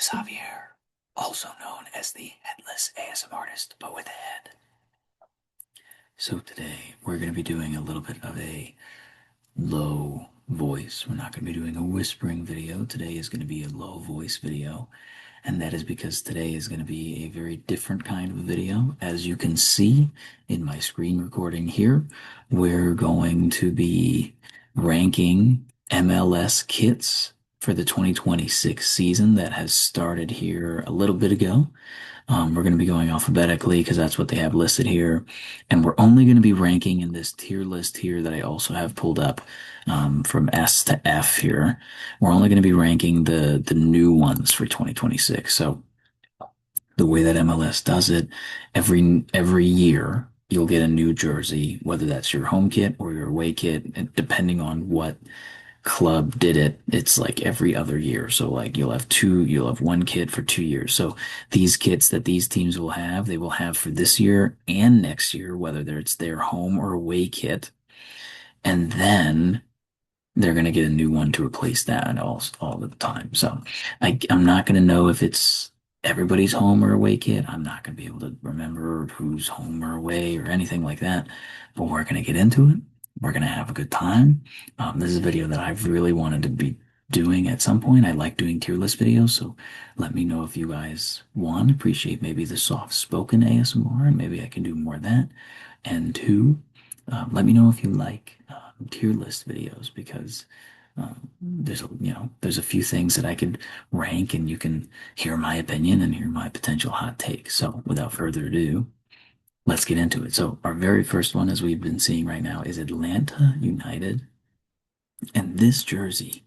is Javier, also known as the Headless ASM Artist, but with a head. So today we're going to be doing a little bit of a low voice. We're not going to be doing a whispering video. Today is going to be a low voice video. And that is because today is going to be a very different kind of video. As you can see in my screen recording here, we're going to be ranking MLS kits for the 2026 season that has started here a little bit ago. We're going to be going alphabetically because that's what they have listed here. And we're only going to be ranking in this tier list here that I also have pulled up from S to F here. We're only going to be ranking the new ones for 2026. So the way that MLS does it, every year you'll get a new jersey, whether that's your home kit or your away kit, and depending on what club did it, it's like every other year. So like you'll have one kit for 2 years. So these kits that these teams will have, they will have for this year and next year, whether it's their home or away kit. And then they're going to get a new one to replace that all the time. So I'm not going to know if it's everybody's home or away kit. I'm not going to be able to remember who's home or away or anything like that. But we're going to get into it. We're going to have a good time. This is a video that I've really wanted to be doing at some point. I like doing tier list videos, so let me know if you guys one, appreciate maybe the soft spoken ASMR, and maybe I can do more of that. And two, let me know if you like tier list videos because there's a few things that I could rank and you can hear my opinion and hear my potential hot take. So without further ado, let's get into it. So our very first one, as we've been seeing right now, is Atlanta United, and this jersey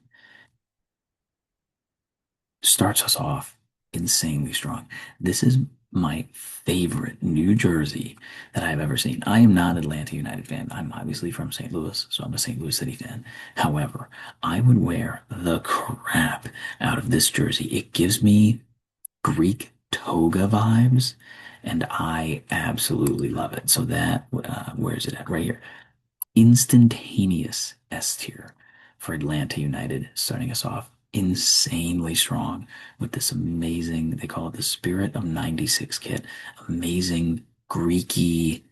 starts us off insanely strong. This is my favorite New Jersey that I've ever seen. I am not an Atlanta United fan. I'm obviously from St. Louis, so I'm a St. Louis City fan. However, I would wear the crap out of this jersey. It gives me Greek toga vibes, and I absolutely love it. So that, where is it at? Right here. Instantaneous S tier for Atlanta United, starting us off insanely strong with this amazing, they call it the Spirit of 96 kit. Amazing Greeky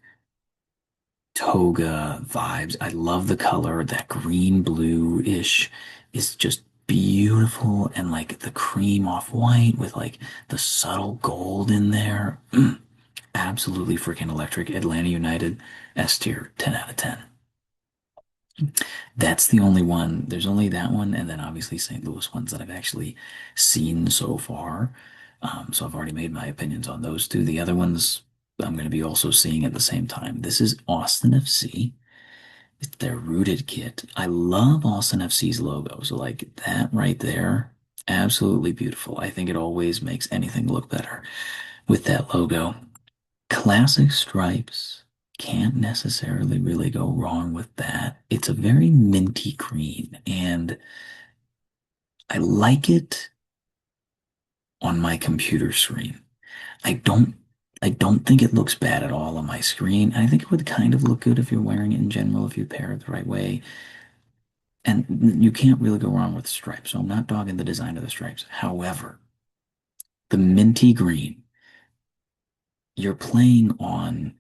toga vibes. I love the color. That green blue-ish is just beautiful, and like the cream off white with like the subtle gold in there. Absolutely freaking electric. Atlanta United S tier, 10 out of 10. That's the only one. There's only that one, and then obviously St. Louis ones that I've actually seen so far. So I've already made my opinions on those two. The other ones I'm going to be also seeing at the same time. This is Austin FC. It's their rooted kit. I love Austin FC's logo. So like that right there, absolutely beautiful. I think it always makes anything look better with that logo. Classic stripes. Can't necessarily really go wrong with that. It's a very minty green, and I like it on my computer screen. I don't I don't think it looks bad at all on my screen. And I think it would kind of look good if you're wearing it in general, if you pair it the right way. And you can't really go wrong with stripes. So I'm not dogging the design of the stripes. However, the minty green, you're playing on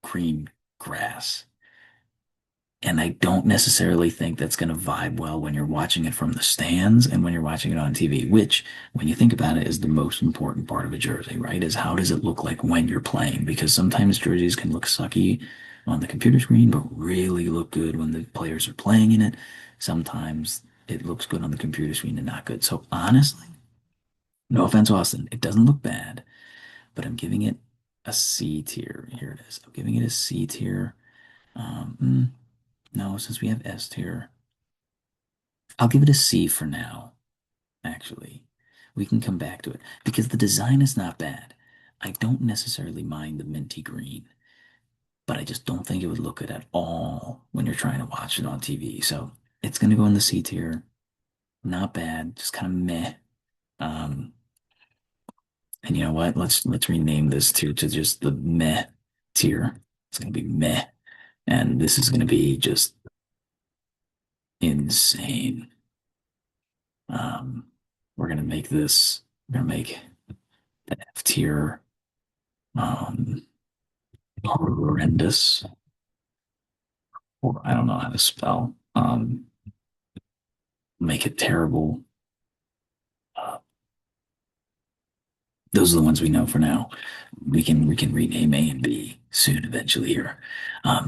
green grass. And I don't necessarily think that's going to vibe well when you're watching it from the stands and when you're watching it on TV, which, when you think about it, is the most important part of a jersey, right? Is how does it look like when you're playing? Because sometimes jerseys can look sucky on the computer screen, but really look good when the players are playing in it. Sometimes it looks good on the computer screen and not good. So honestly, no offense, Austin, it doesn't look bad, but I'm giving it a C tier. Here it is. I'm giving it a C tier. Um, no, since we have S tier, I'll give it a C for now, actually. We can come back to it because the design is not bad. I don't necessarily mind the minty green, but I just don't think it would look good at all when you're trying to watch it on TV. So it's going to go in the C tier. Not bad, just kind of meh. Um, and you know what? Let's rename this to just the meh tier. It's going to be meh, and this is going to be just insane. Um, We're gonna make this. We're gonna make the F tier um, horrendous, or I don't know how to spell. Make it terrible. Uh, those are the ones we know for now. We can rename A and B soon, eventually here.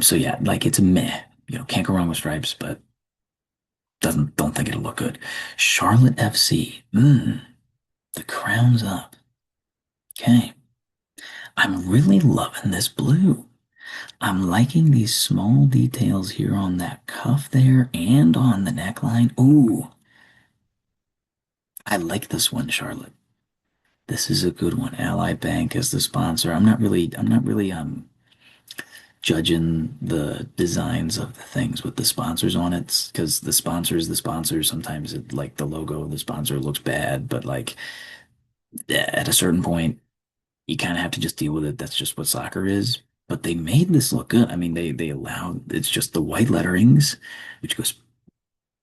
So yeah, like it's a meh. Can't go wrong with stripes, but doesn't don't think it'll look good. Charlotte FC. The crown's up. Okay. I'm really loving this blue. I'm liking these small details here on that cuff there and on the neckline. Ooh, I like this one, Charlotte. This is a good one. Ally Bank as the sponsor. I'm not really judging the designs of the things with the sponsors on it because the sponsor is the sponsor. Sometimes like the logo of the sponsor looks bad, but like at a certain point, you kind of have to just deal with it. That's just what soccer is. But they made this look good. I mean, they allowed it's just the white letterings, which goes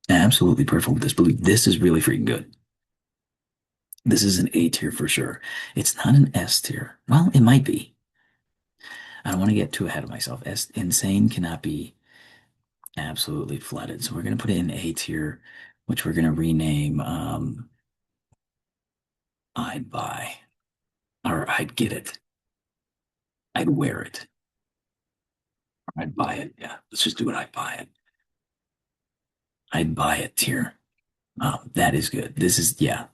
absolutely perfect with this blue. This is really freaking good. This is an A tier for sure. It's not an S tier. Well, it might be. I don't want to get too ahead of myself. Insane cannot be absolutely flooded. So we're going to put it in A tier, which we're going to rename I'd buy or I'd get it. I'd wear it. Or I'd buy it. Yeah, let's just do it. I'd buy it. I'd buy it tier. That is good. This is, yeah,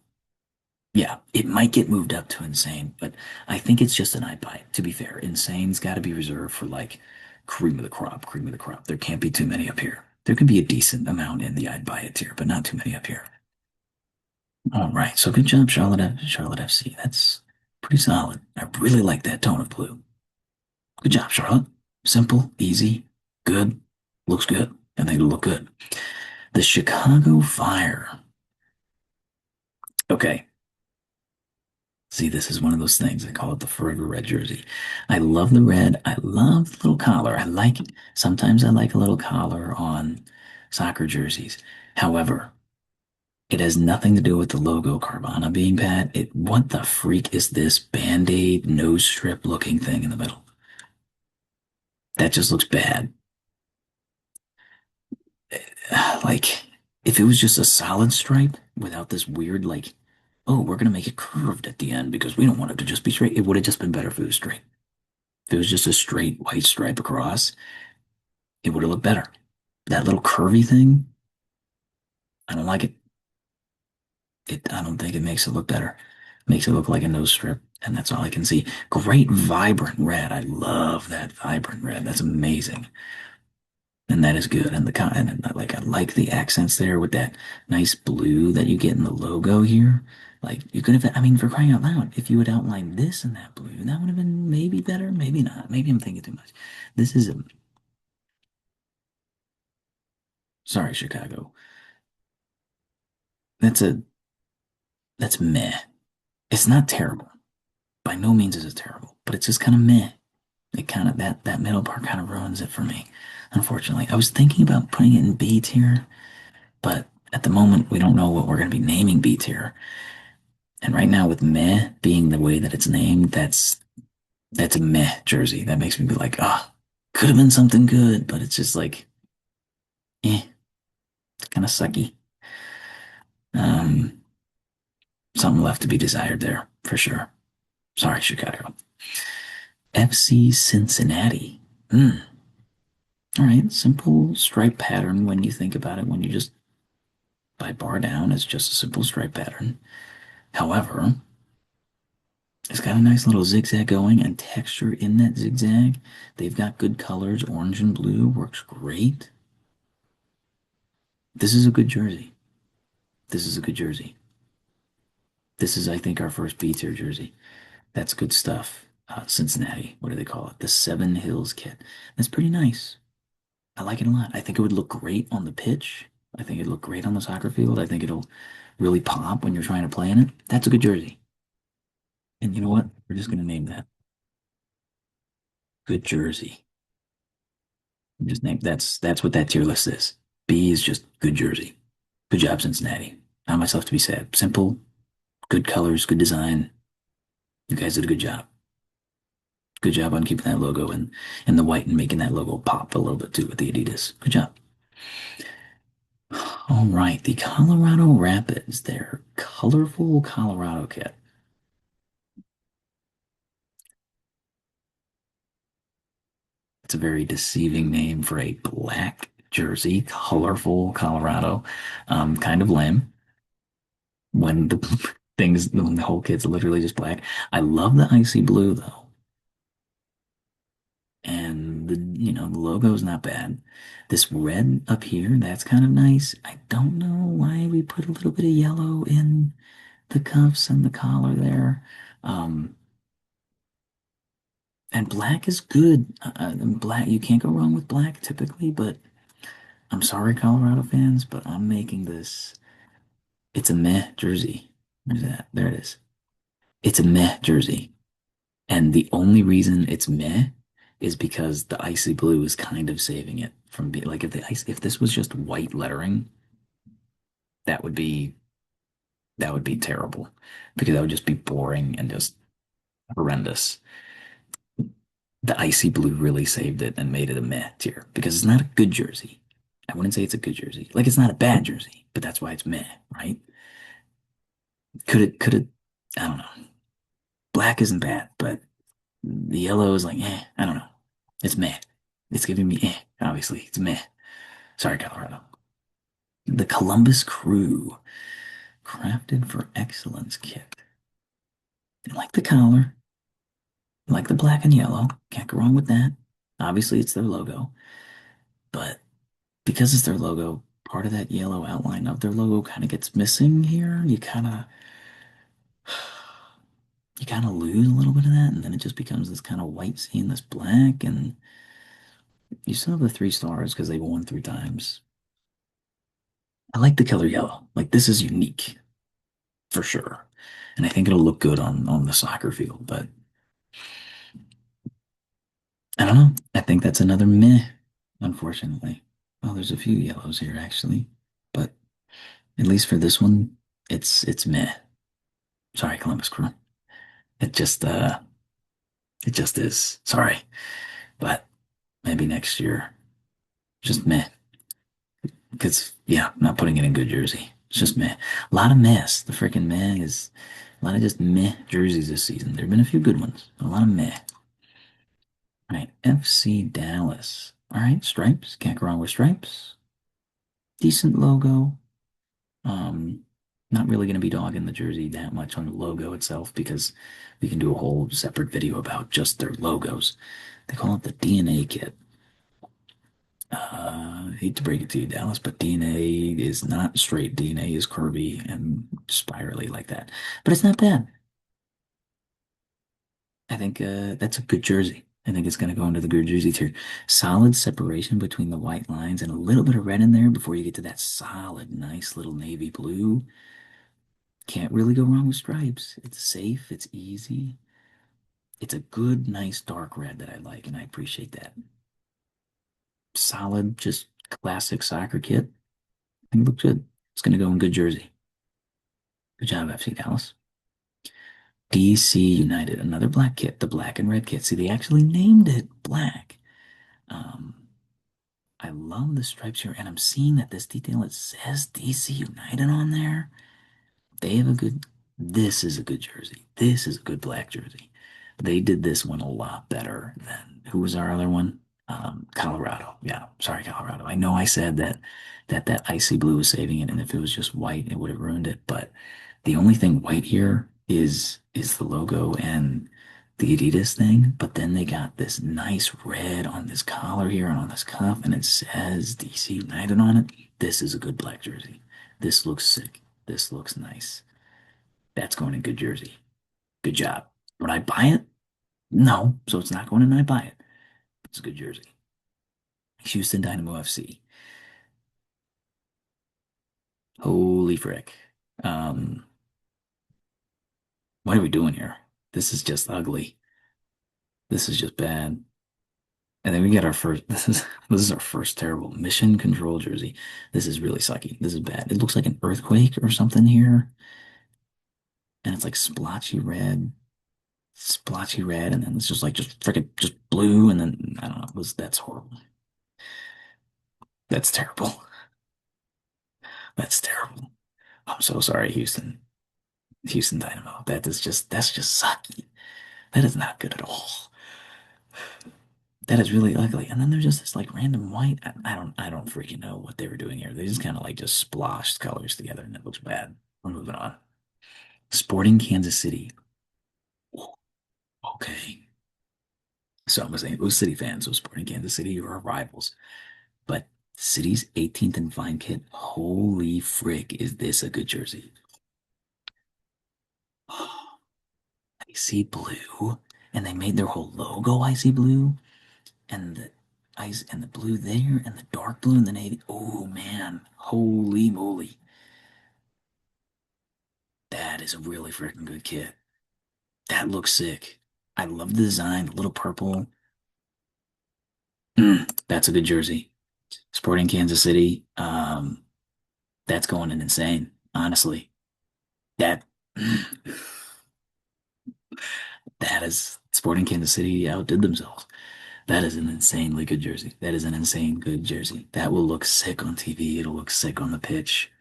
yeah. It might get moved up to insane, but I think it's just an I'd buy it. To be fair, insane's got to be reserved for like cream of the crop, cream of the crop. There can't be too many up here. There can be a decent amount in the I'd buy it tier, but not too many up here. All right, so good job, Charlotte FC. That's pretty solid. I really like that tone of blue. Good job, Charlotte. Simple, easy, good, looks good, and they look good. The Chicago Fire. Okay, see, this is one of those things. I call it the forever red jersey. I love the red. I love the little collar. Sometimes I like a little collar on soccer jerseys. However, it has nothing to do with the logo Carvana being bad. What the freak is this Band-Aid nose strip looking thing in the middle? That just looks bad. Like, if it was just a solid stripe without this weird, like, oh, we're gonna make it curved at the end because we don't want it to just be straight. It would have just been better if it was straight. If it was just a straight white stripe across, it would have looked better. That little curvy thing, I don't like it. I don't think it makes it look better. It makes it look like a nose strip, and that's all I can see. Great vibrant red. I love that vibrant red. That's amazing. And that is good. And like I like the accents there with that nice blue that you get in the logo here. Like you could have, I mean, for crying out loud, if you had outlined this in that blue, that would have been maybe better, maybe not. Maybe I'm thinking too much. This is a sorry, Chicago. That's a that's meh. It's not terrible. By no means is it terrible, but it's just kind of meh. It kind of that middle part kind of ruins it for me. Unfortunately, I was thinking about putting it in B tier, but at the moment we don't know what we're going to be naming B tier. And right now, with meh being the way that it's named, that's a meh jersey. That makes me be like, ah, could have been something good, but it's just like, it's kind of sucky. Um, Something left to be desired there for sure. Sorry, Chicago. FC Cincinnati. All right, simple stripe pattern when you think about it. When you just by bar down, it's just a simple stripe pattern. However, it's got a nice little zigzag going and texture in that zigzag. They've got good colors. Orange and blue works great. This is a good jersey. This is a good jersey. This is, I think, our first B tier jersey. That's good stuff. Cincinnati, what do they call it? The Seven Hills kit. That's pretty nice. I like it a lot. I think it would look great on the pitch. I think it'd look great on the soccer field. I think it'll really pop when you're trying to play in it. That's a good jersey. And you know what? We're just going to name that good jersey. Just name that's what that tier list is. B is just good jersey. Good job, Cincinnati. Not myself to be sad. Simple, Good colors, good design. You guys did a good job. Good job on keeping that logo in the white and making that logo pop a little bit too with the Adidas. Good job. All right, the Colorado Rapids, their colorful Colorado kit. It's a very deceiving name for a black jersey, colorful Colorado. Kind of lame when the when the whole kit's literally just black. I love the icy blue though, and the logo's not bad. This red up here, that's kind of nice. I don't know why we put a little bit of yellow in the cuffs and the collar there. Um, and black is good. Black, you can't go wrong with black typically, but I'm sorry, Colorado fans, but I'm making this. It's a meh jersey. Where's that? There it is. It's a meh jersey. And the only reason it's meh is because the icy blue is kind of saving it from being like if this was just white lettering, that would be that would be terrible because that would just be boring and just horrendous. The icy blue really saved it and made it a meh tier because it's not a good jersey. I wouldn't say it's a good jersey. Like it's not a bad jersey, but that's why it's meh, right? Could it I don't know. Black isn't bad, but the yellow is like, I don't know. It's meh. It's giving me obviously. It's meh. Sorry, Colorado. The Columbus Crew, crafted for excellence kit. I like the collar. I like the black and yellow. Can't go wrong with that. Obviously, it's their logo, but because it's their logo, part of that yellow outline of their logo kind of gets missing here. You kind of lose a little bit of that, and then it just becomes this kind of white scene, this black, and you still have the 3 stars because they've won 3 times. I like the color yellow. Like this is unique for sure, and I think it'll look good on the soccer field. But I don't know. I think that's another meh, unfortunately. Well, there's a few yellows here actually, but at least for this one, it's meh. Sorry, Columbus Crew. It just uh it just is. Sorry, but maybe next year, just meh. Because yeah, I'm not putting it in good jersey. It's just meh. A lot of mess. The freaking meh is a lot of just meh jerseys this season. There've been a few good ones. A lot of meh. All right, FC Dallas. All right, stripes. Can't go wrong with stripes. Decent logo. Um, Not really going to be dogging the jersey that much on the logo itself because we can do a whole separate video about just their logos. They call it the DNA kit. Hate to break it to you, Dallas, but DNA is not straight. DNA is curvy and spirally like that. But it's not bad. I think that's a good jersey. I think it's going to go into the good jersey tier. Solid separation between the white lines and a little bit of red in there before you get to that solid, nice little navy blue. Can't really go wrong with stripes. It's safe, it's easy. It's a good, nice dark red that I like, and I appreciate that. Solid, just classic soccer kit. I think it looks good. It's going to go in good jersey. Good job, FC Dallas. DC United, another black kit, the black and red kit. See, they actually named it black. Um, I love the stripes here, and I'm seeing that this detail, it says DC United on there. They have a good, this is a good jersey. This is a good black jersey. They did this one a lot better than, who was our other one? Colorado. Yeah, sorry, Colorado. I know I said that icy blue was saving it, and if it was just white, it would have ruined it. But the only thing white here is the logo and the Adidas thing. But then they got this nice red on this collar here and on this cuff, and it says DC United on it. This is a good black jersey. This looks sick. This looks nice. That's going in good jersey. Good job. Would I buy it? No. So it's not going in. I buy it. It's a good jersey. Houston Dynamo FC. Holy frick. Um, what are we doing here? This is just ugly. This is just bad. And then we get our first. This is our first terrible mission control jersey. This is really sucky. This is bad. It looks like an earthquake or something here. it's like splotchy red, and then it's just like just freaking just blue, and then I don't know. That's horrible. That's terrible. That's terrible. I'm so sorry, Houston. Houston Dynamo. That's just sucky. That is not good at all. That is really ugly. And then there's just this like random white. I don't freaking know what they were doing here. They just kind of like just splashed colors together and it looks bad. We're moving on. Sporting Kansas City. Okay. So I'm a St. Louis City fan, so Sporting Kansas City are our rivals. But City's 18th and Vine kit. Holy frick, is this a good jersey? Icy blue. And they made their whole logo icy blue. And the ice and the blue there and the dark blue and the navy. Oh man, holy moly. That is a really freaking good kit. That looks sick. I love the design, the little purple. That's a good jersey. Sporting Kansas City. That's going in insane, honestly. That that is Sporting Kansas City outdid themselves. That is an insanely good jersey. That is an insane good jersey. That will look sick on TV. It'll look sick on the pitch.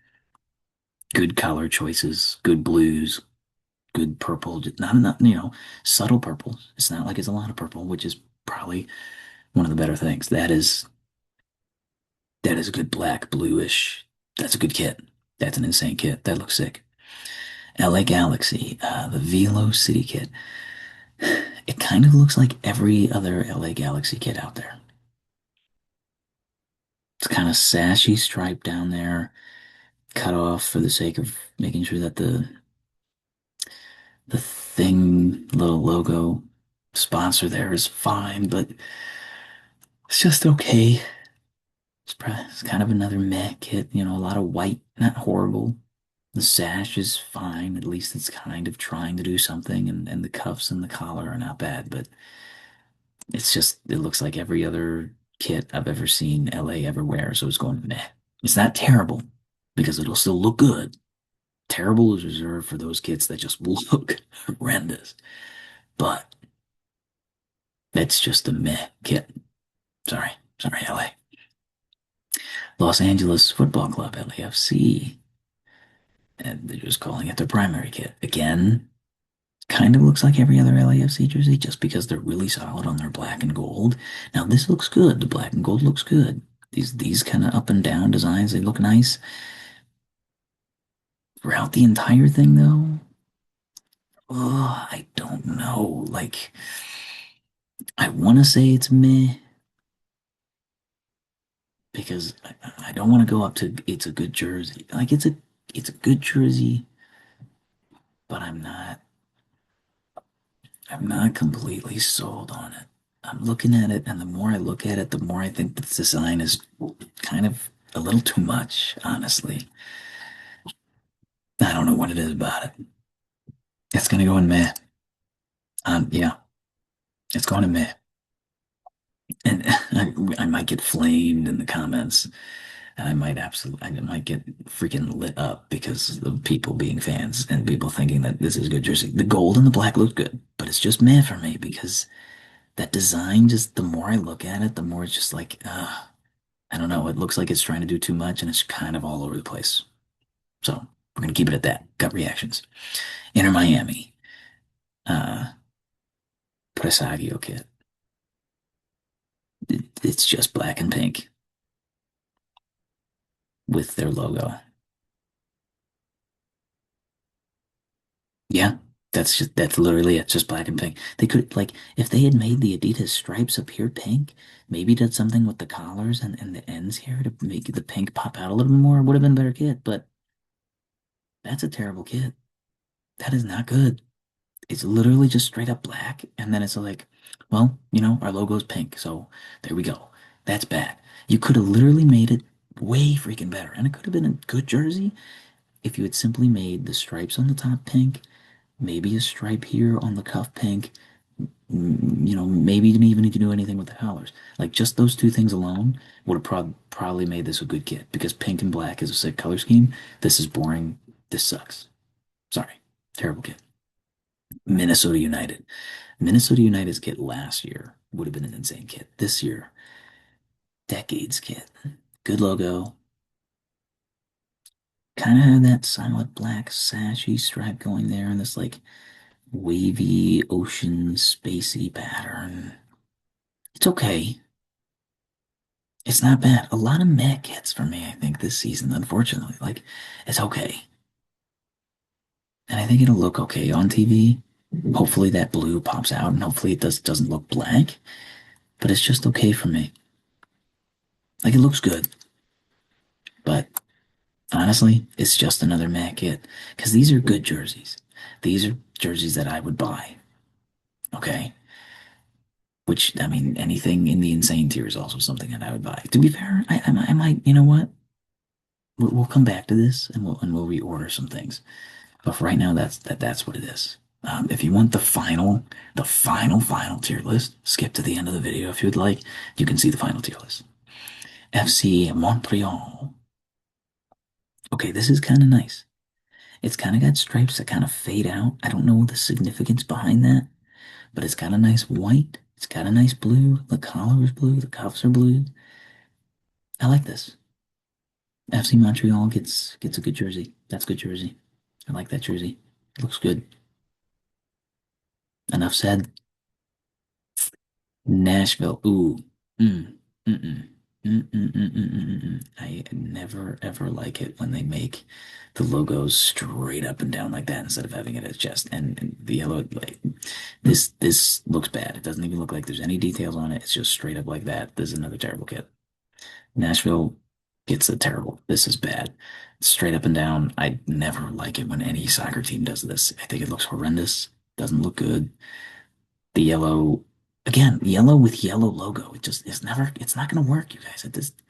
Good color choices, good blues, good purple. Not enough, subtle purples. It's not like it's a lot of purple, which is probably one of the better things. That is a good black, bluish. That's a good kit. That's an insane kit. That looks sick. LA Galaxy, the Velo City kit. It kind of looks like every other LA Galaxy kit out there. It's kind of sashy stripe down there, cut off for the sake of making sure that the thing little logo sponsor there is fine, but it's just okay. It's kind of another meh kit, a lot of white, not horrible. The sash is fine, at least it's kind of trying to do something, and the cuffs and the collar are not bad, but it looks like every other kit I've ever seen LA ever wear, so it's going meh. It's not terrible, because it'll still look good. Terrible is reserved for those kits that just look horrendous, but that's just a meh kit. Sorry, sorry, LA. Los Angeles Football Club, LAFC. And they're just calling it their primary kit. Again, kind of looks like every other LAFC jersey just because they're really solid on their black and gold. Now this looks good. The black and gold looks good. These kind of up and down designs, they look nice. Throughout the entire thing though, oh, I don't know. Like I want to say it's meh because I don't want to go up to it's a good jersey. Like it's a good jersey, but I'm not completely sold on it. I'm looking at it, and the more I look at it, the more I think the design is kind of a little too much, honestly. I don't know what it is about it. It's gonna go in meh. Yeah, it's going in meh. And I might get flamed in the comments, and I might get freaking lit up because of people being fans and people thinking that this is a good jersey. The gold and the black look good, but it's just meh for me because that design just the more I look at it, the more it's just like, I don't know. It looks like it's trying to do too much and it's kind of all over the place. So we're gonna keep it at that. Gut reactions. Inter Miami, uh, Presagio kit. It's just black and pink with their logo. Yeah, that's literally it. It's just black and pink. They could like if they had made the Adidas stripes appear pink, maybe did something with the collars and the ends here to make the pink pop out a little bit more. It would have been a better kit, but that's a terrible kit. That is not good. It's literally just straight up black, and then it's like, well, our logo's pink, so there we go. That's bad. You could have literally made it way freaking better, and it could have been a good jersey if you had simply made the stripes on the top pink, maybe a stripe here on the cuff pink. Maybe you didn't even need to do anything with the collars. Like just those two things alone would have probably made this a good kit because pink and black is a sick color scheme. This is boring. This sucks. Sorry, terrible kit. Minnesota United. Minnesota United's kit last year would have been an insane kit. This year, decades kit. Good logo. Kind of had that solid black sashy stripe going there and this like wavy ocean spacey pattern. It's okay. It's not bad. A lot of meh kits for me, I think, this season, unfortunately. Like, it's okay. And I think it'll look okay on TV. Hopefully that blue pops out and hopefully it doesn't look black. But it's just okay for me. Like it looks good. But honestly, it's just another meh kit. Because these are good jerseys. These are jerseys that I would buy. Okay. Which I mean, anything in the insane tier is also something that I would buy. To be fair, I might, you know what? We'll come back to this and we'll reorder some things. But for right now, that's what it is. If you want the final tier list, skip to the end of the video if you'd like. You can see the final tier list. FC Montreal. Okay, this is kind of nice. It's kind of got stripes that kind of fade out. I don't know the significance behind that, but it's got a nice white. It's got a nice blue. The collar is blue. The cuffs are blue. I like this. FC Montreal gets a good jersey. That's a good jersey. I like that jersey. It looks good. Enough said. Nashville. Ooh. Mm. Mm-mm. I never ever like it when they make the logos straight up and down like that instead of having it as chest. And the yellow, like this looks bad. It doesn't even look like there's any details on it. It's just straight up like that. This is another terrible kit. Nashville gets a terrible. This is bad. Straight up and down. I never like it when any soccer team does this. I think it looks horrendous. Doesn't look good. The yellow, again, yellow with yellow logo. It's not gonna work, you guys. It just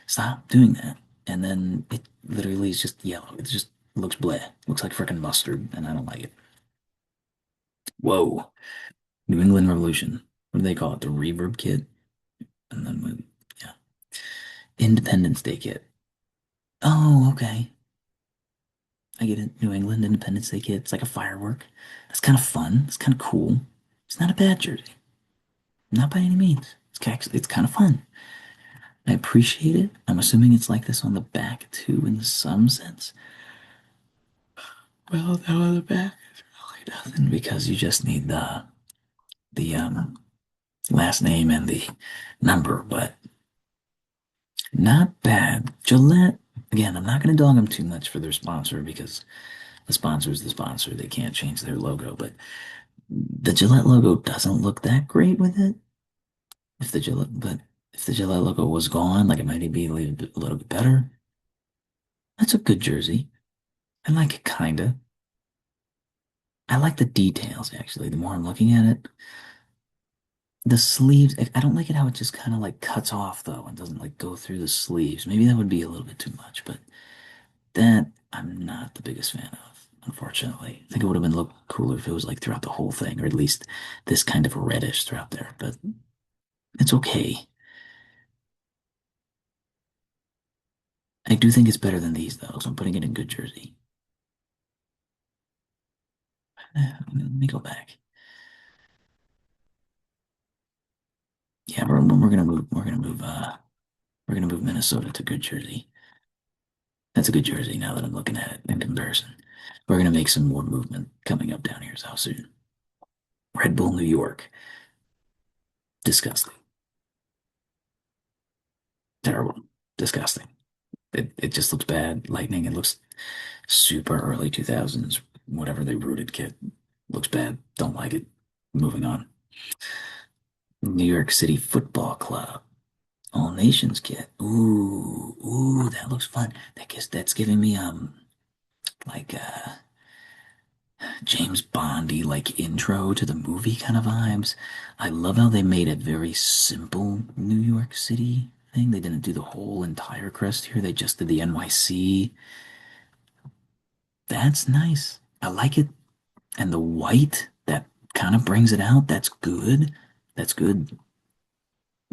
stop doing that. And then it literally is just yellow. It just looks bleh. Looks like freaking mustard, and I don't like it. Whoa. New England Revolution. What do they call it? The Reverb Kit? And then yeah. Independence Day Kit. Oh, okay. I get it. New England Independence Day Kit. It's like a firework. That's kind of fun. It's kind of cool. It's not a bad jersey. Not by any means. It's kind of fun. I appreciate it. I'm assuming it's like this on the back too, in some sense. Well, no, on the back it really doesn't because you just need the last name and the number, but not bad. Gillette. Again, I'm not going to dog them too much for their sponsor because the sponsor is the sponsor. They can't change their logo, but the Gillette logo doesn't look that great with it. If the Gillette logo was gone, like it might be a little bit better. That's a good jersey. I like it kinda. I like the details actually. The more I'm looking at it, the sleeves. I don't like it how it just kind of like cuts off though and doesn't like go through the sleeves. Maybe that would be a little bit too much, but that I'm not the biggest fan of. Unfortunately, I think it would have been look cooler if it was like throughout the whole thing, or at least this kind of reddish throughout there. But it's okay. I do think it's better than these though, so I'm putting it in good jersey. Let me go back. Yeah, we're gonna move. We're gonna move Minnesota to good jersey. That's a good jersey now that I'm looking at it in comparison. We're gonna make some more movement coming up down here so soon. Red Bull New York. Disgusting. Terrible. Disgusting. It just looks bad. Lightning. It looks super early 2000s. Whatever they rooted kit. Looks bad. Don't like it. Moving on. New York City Football Club. All Nations kit. Ooh, that looks fun. That's giving me like James Bondy like intro to the movie kind of vibes. I love how they made a very simple New York City thing. They didn't do the whole entire crest here. They just did the NYC. That's nice. I like it. And the white that kind of brings it out. That's good. That's good.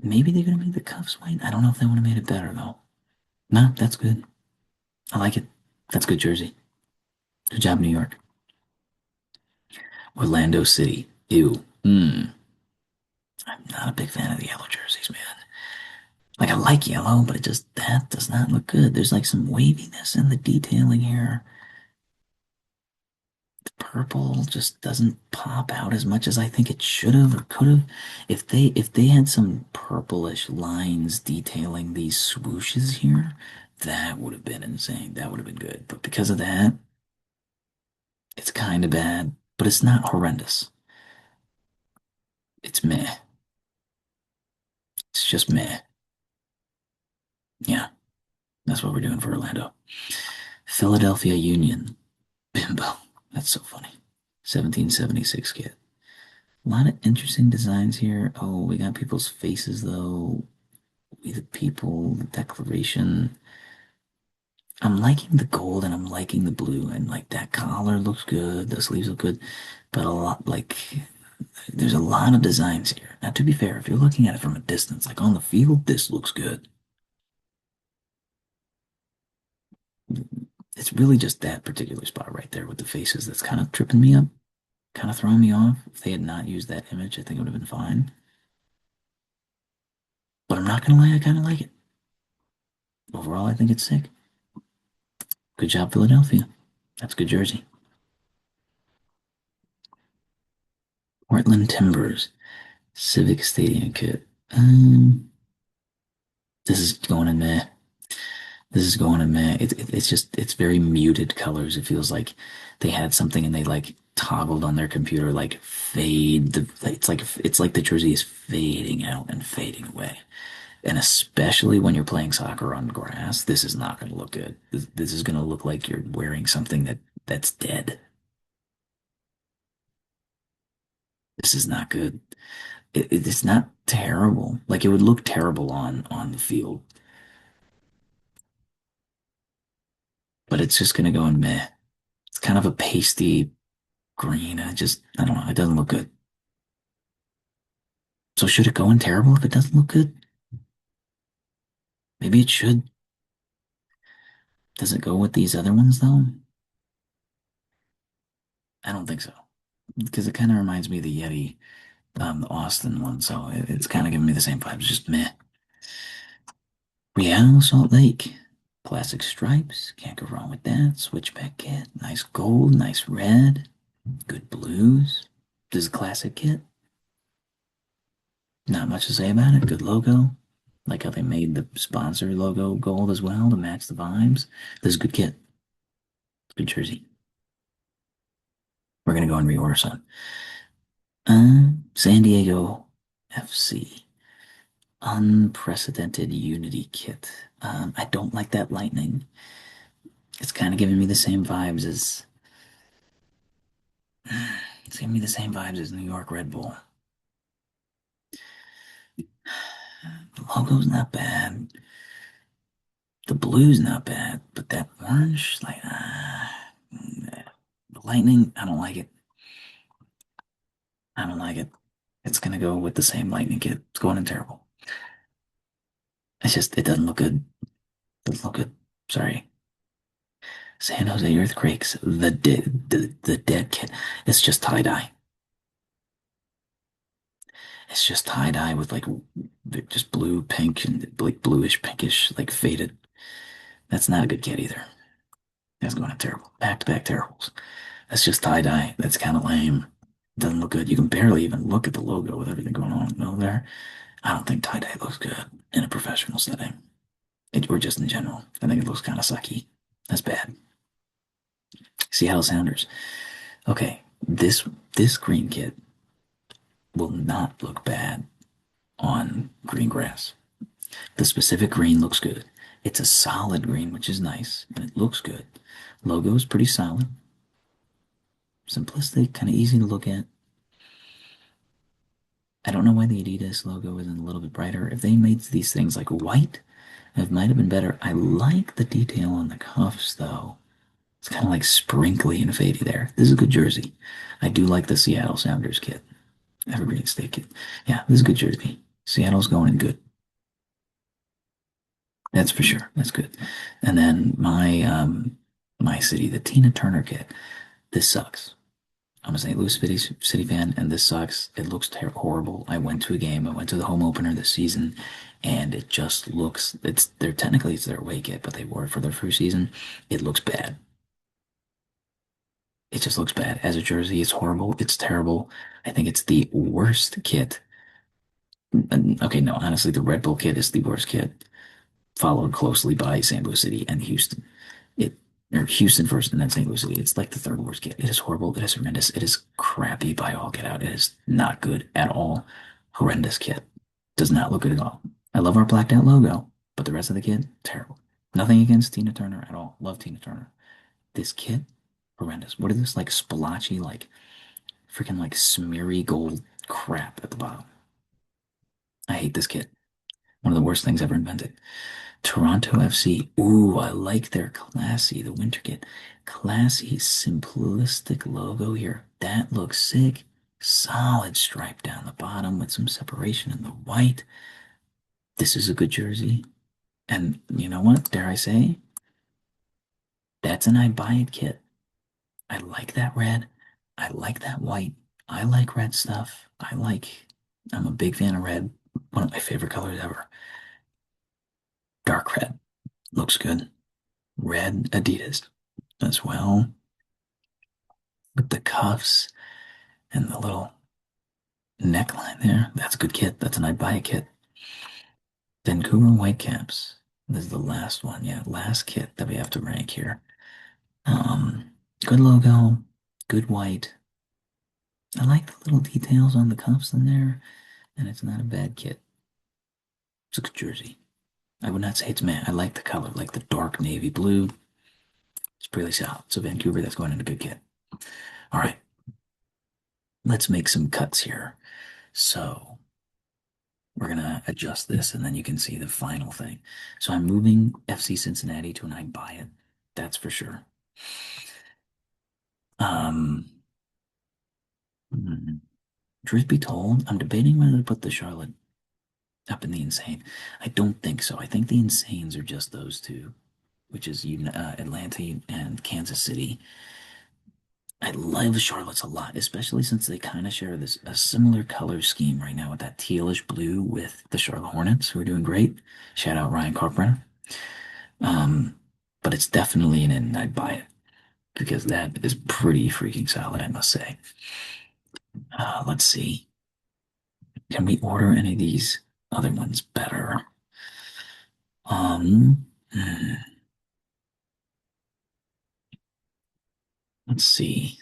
Maybe they're gonna make the cuffs white. I don't know if they want to make it better though. No, that's good. I like it. That's good jersey. Good job, New York. Orlando City. Ew. Mm. I'm not a big fan of the yellow jerseys, man. Like I like yellow, but it just that does not look good. There's like some waviness in the detailing here. The purple just doesn't pop out as much as I think it should have or could have. If they had some purplish lines detailing these swooshes here, that would have been insane. That would have been good. But because of that, it's kind of bad, but it's not horrendous. It's meh. It's just meh. Yeah, that's what we're doing for Orlando. Philadelphia Union. Bimbo. That's so funny. 1776 kit. A lot of interesting designs here. Oh, we got people's faces though. We the people, the declaration. I'm liking the gold and I'm liking the blue and like that collar looks good. The sleeves look good, but a lot like there's a lot of designs here. Now, to be fair, if you're looking at it from a distance, like on the field, this looks good. It's really just that particular spot right there with the faces that's kind of tripping me up, kind of throwing me off. If they had not used that image, I think it would have been fine. But I'm not gonna lie, I kind of like it. Overall, I think it's sick. Good job, Philadelphia. That's good jersey. Portland Timbers Civic Stadium kit. This is going in there. This is going in there. It's just it's very muted colors. It feels like they had something and they like toggled on their computer like fade the. It's like the jersey is fading out and fading away. And especially when you're playing soccer on grass, this is not going to look good. This is going to look like you're wearing something that's dead. This is not good. It's not terrible. Like it would look terrible on the field, but it's just gonna go in meh. It's kind of a pasty green, and I don't know. It doesn't look good. So should it go in terrible if it doesn't look good? Maybe it should. Does it go with these other ones though? I don't think so, because it kind of reminds me of the Yeti, the Austin one. So it's kind of giving me the same vibes. Just meh. Real Salt Lake. Classic stripes. Can't go wrong with that. Switchback kit. Nice gold. Nice red. Good blues. This is a classic kit. Not much to say about it. Good logo. Like how they made the sponsor logo gold as well to match the vibes. This is a good kit. Good jersey. We're gonna go in reorder, son. San Diego FC. Unprecedented Unity kit. I don't like that lightning. It's kind of giving me the same vibes as. It's giving me the same vibes as New York Red Bull. The logo's not bad. The blue's not bad, but that orange, like, the lightning, I don't like it. I don't like it. It's gonna go with the same lightning kit. It's going in terrible. It doesn't look good. Doesn't look good. Sorry. San Jose Earthquakes, the dead kit. It's just tie dye. It's just tie dye with like just blue, pink, and like bluish, pinkish, like faded. That's not a good kit either. That's going in terrible. Back to back terribles. That's just tie dye. That's kind of lame. Doesn't look good. You can barely even look at the logo with everything going on in the middle there. I don't think tie dye looks good in a professional setting. Or just in general. I think it looks kind of sucky. That's bad. Seattle Sounders. Okay, this green kit will not look bad on green grass. The specific green looks good. It's a solid green, which is nice, and it looks good. Logo is pretty solid, simplistic, kind of easy to look at. I don't know why the Adidas logo isn't a little bit brighter. If they made these things like white, it might have been better. I like the detail on the cuffs, though. It's kind of like sprinkly and fadey there. This is a good jersey. I do like the Seattle Sounders kit. Evergreen State kit. Yeah, this is a good jersey. Seattle's going in good. That's for sure. That's good. And then my city, the Tina Turner kit. This sucks. I'm a St. Louis City fan, and this sucks. It looks horrible. I went to a game. I went to the home opener this season, and it just looks. It's they're technically it's their away kit, but they wore it for their first season. It looks bad. It just looks bad as a jersey. It's horrible. It's terrible. I think it's the worst kit. Okay, no, honestly, the Red Bull kit is the worst kit, followed closely by St. Louis City and Houston. It or Houston first and then St. Louis City. It's like the third worst kit. It is horrible. It is horrendous. It is crappy by all get out. It is not good at all. Horrendous kit. Does not look good at all. I love our blacked out logo, but the rest of the kit, terrible. Nothing against Tina Turner at all. Love Tina Turner. This kit, horrendous. What is this like splotchy, like freaking like smeary gold crap at the bottom? I hate this kit. One of the worst things ever invented. Toronto FC. Ooh, I like their classy, the winter kit. Classy, simplistic logo here. That looks sick. Solid stripe down the bottom with some separation in the white. This is a good jersey. And you know what? Dare I say? That's an I buy it kit. I like that red. I like that white. I like red stuff. I'm a big fan of red. One of my favorite colors ever. Dark red. Looks good. Red Adidas as well. With the cuffs and the little neckline there. That's a good kit. That's an I'd buy it kit. Vancouver Whitecaps. This is the last one. Yeah, last kit that we have to rank here. Um, Good logo, good white. I like the little details on the cuffs in there, and it's not a bad kit. It's a good jersey. I would not say it's matte. I like the color, like the dark navy blue. It's pretty solid. So Vancouver, that's going in a good kit. All right, let's make some cuts here. So we're gonna adjust this and then you can see the final thing. So I'm moving FC Cincinnati to an I buy it. That's for sure. Um, hmm, Truth be told, I'm debating whether to put the Charlotte up in the insane. I don't think so. I think the insanes are just those two, which is Atlanta and Kansas City. I love Charlotte's a lot, especially since they kind of share this a similar color scheme right now with that tealish blue with the Charlotte Hornets, who are doing great. Shout out Ryan Carpenter. Um, but it's definitely an in. I'd buy it because that is pretty freaking solid, I must say. Let's see. Can we order any of these other ones better? Hmm, let's see.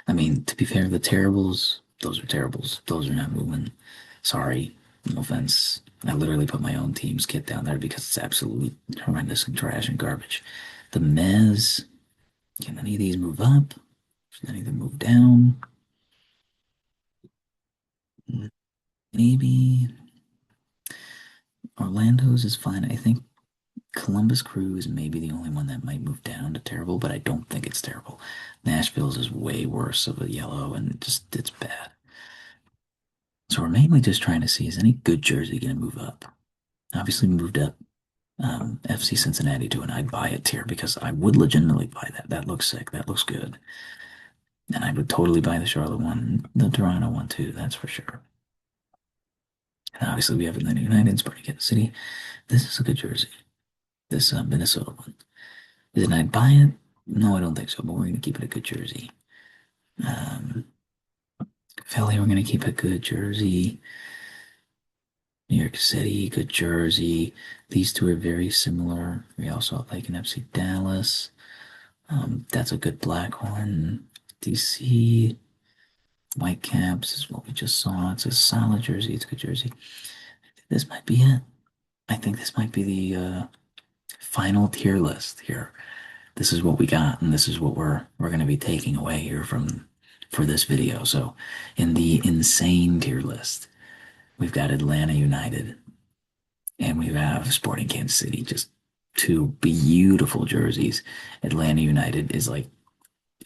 I mean, to be fair, the terribles, those are terribles. Those are not moving. Sorry, no offense. I literally put my own team's kit down there because it's absolutely horrendous and trash and garbage. The Mez, can any of these move up? Should any of them move down? Maybe Orlando's is fine. I think Columbus Crew is maybe the only one that might move down to terrible, but I don't think it's terrible. Nashville's is way worse of a yellow and just it's bad. So we're mainly just trying to see is any good jersey going to move up. Obviously moved up FC Cincinnati to an I'd buy it tier because I would legitimately buy that. That looks sick. That looks good. And I would totally buy the Charlotte one, the Toronto one too. That's for sure. And obviously we have Atlanta United, Sporting Kansas City. This is a good jersey. This Minnesota one. Is it I'd buy it? No, I don't think so. But we're gonna keep it a good jersey. Um, Philly, we're gonna keep a good jersey. New York City, good jersey. These two are very similar. We also have like an FC Dallas. That's a good black one. DC, Whitecaps is what we just saw. It's a solid jersey. It's a good jersey. This might be it. I think this might be the final tier list here. This is what we got, and this is what we're gonna be taking away here from for this video. So, in the insane tier list, we've got Atlanta United, and we have Sporting Kansas City. Just two beautiful jerseys. Atlanta United is like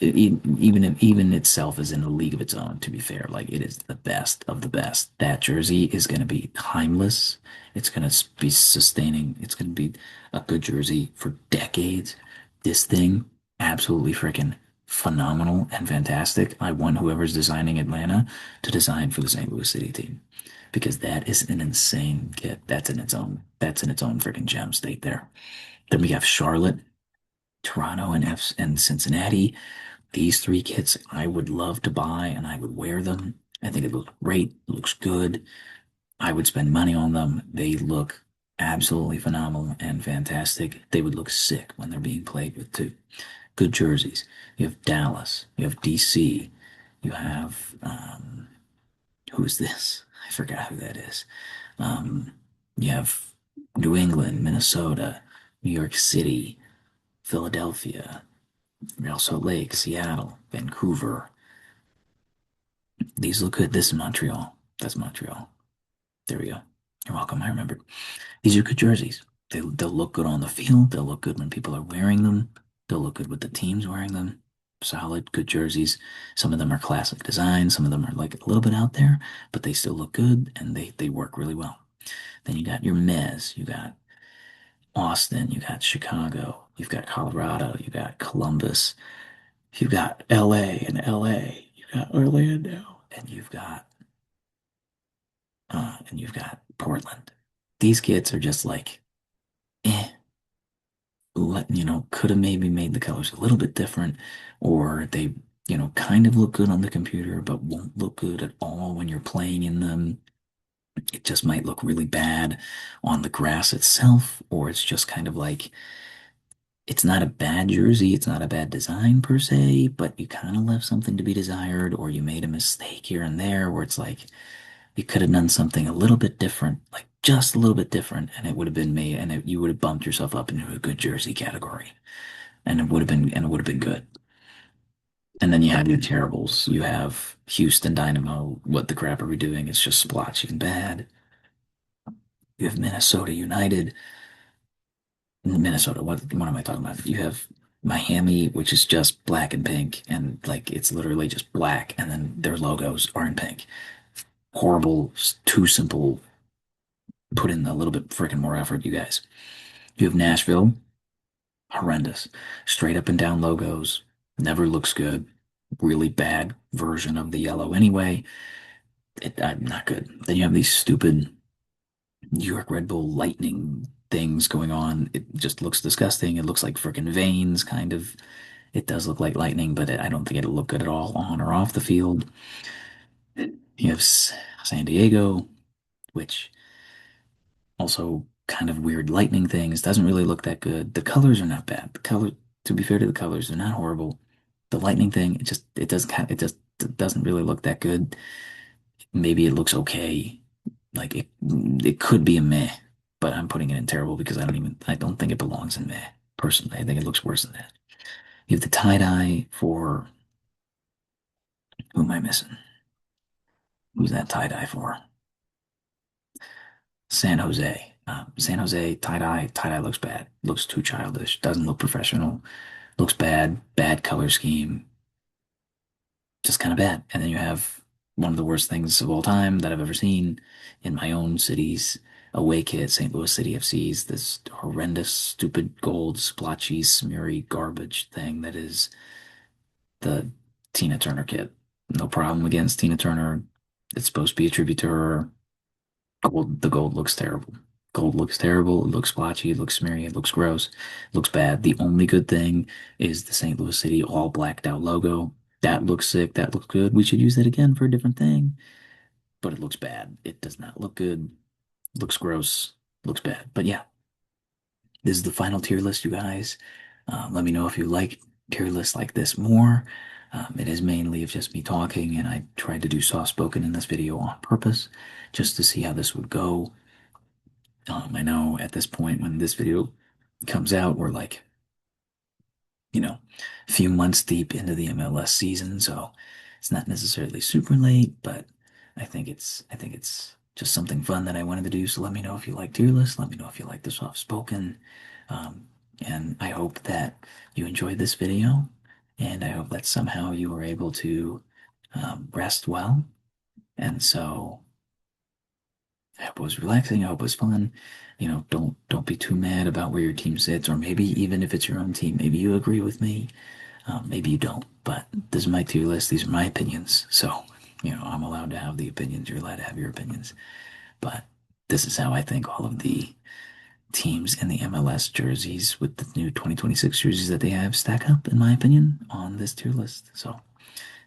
even itself is in a league of its own. To be fair, like it is the best of the best. That jersey is going to be timeless. It's going to be sustaining. It's going to be a good jersey for decades. This thing, absolutely freaking phenomenal and fantastic. I want whoever's designing Atlanta to design for the St. Louis City team because that is an insane kit. That's in its own freaking gem state there. Then we have Charlotte, Toronto, and Cincinnati. These three kits I would love to buy and I would wear them. I think it looks great, it looks good. I would spend money on them. They look absolutely phenomenal and fantastic. They would look sick when they're being played with too. Good jerseys. You have Dallas. You have DC. You have who's this? I forgot who that is. Um, you have New England, Minnesota, New York City, Philadelphia, Real Salt Lake, Seattle, Vancouver. These look good. This is Montreal. That's Montreal. There we go. You're welcome. I remembered. These are good jerseys. They'll look good on the field. They'll look good when people are wearing them. They'll look good with the teams wearing them. Solid, good jerseys. Some of them are classic design. Some of them are like a little bit out there, but they still look good and they work really well. Then you got your Mez. You got Austin. You got Chicago. You've got Colorado. You got Columbus. You've got LA and LA. You got Orlando. And you've got Portland. These kids are just like, eh, could have maybe made the colors a little bit different, or they, kind of look good on the computer, but won't look good at all when you're playing in them. It just might look really bad on the grass itself, or it's just kind of like, it's not a bad jersey, it's not a bad design per se, but you kind of left something to be desired, or you made a mistake here and there where it's like, you could have done something a little bit different, like just a little bit different, and it would have been made, and you would have bumped yourself up into a good jersey category, and it would have been good. And then you have your terribles. You have Houston Dynamo. What the crap are we doing? It's just splotchy and bad. You have Minnesota United. Minnesota. What am I talking about? You have Miami, which is just black and pink, and like it's literally just black, and then their logos are in pink. Horrible, too simple. Put in a little bit freaking more effort, you guys. You have Nashville, horrendous. Straight up and down logos, never looks good. Really bad version of the yellow anyway. I'm not good. Then you have these stupid New York Red Bull Lightning things going on. It just looks disgusting. It looks like freaking veins, kind of. It does look like lightning, but I don't think it'll look good at all on or off the field. You have San Diego, which also kind of weird lightning things. Doesn't really look that good. The colors are not bad. To be fair to the colors, they're not horrible. The lightning thing, it doesn't really look that good. Maybe it looks okay. Like it could be a meh, but I'm putting it in terrible because I don't think it belongs in meh. Personally, I think it looks worse than that. You have the tie dye for who am I missing? Who's that tie dye for? San Jose. San Jose tie dye. Tie dye looks bad. Looks too childish. Doesn't look professional. Looks bad. Bad color scheme. Just kind of bad. And then you have one of the worst things of all time that I've ever seen in my own city's away kit, St. Louis City FC's, this horrendous, stupid gold, splotchy, smeary garbage thing that is the Tina Turner kit. No problem against Tina Turner. It's supposed to be a tribute to her. The gold looks terrible. Gold looks terrible. It looks splotchy. It looks smeary. It looks gross. It looks bad. The only good thing is the St. Louis City all blacked out logo. That looks sick. That looks good. We should use that again for a different thing. But it looks bad. It does not look good. Looks gross. Looks bad. But yeah, this is the final tier list, you guys. Let me know if you like tier lists like this more. It is mainly of just me talking, and I tried to do soft spoken in this video on purpose, just to see how this would go. I know at this point when this video comes out, we're like, a few months deep into the MLS season, so it's not necessarily super late, but I think it's just something fun that I wanted to do. So let me know if you like tier lists. Let me know if you like the soft spoken. Um, and I hope that you enjoyed this video, and I hope that somehow you were able to rest well. And so I hope it was relaxing. I hope it was fun. Don't be too mad about where your team sits, or maybe even if it's your own team, maybe you agree with me. Maybe you don't, but this is my tier list. These are my opinions. So, I'm allowed to have the opinions. You're allowed to have your opinions. But this is how I think all of the teams in the MLS jerseys with the new 2026 jerseys that they have stack up, in my opinion, on this tier list. So,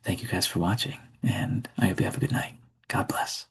thank you guys for watching, and I hope you have a good night. God bless.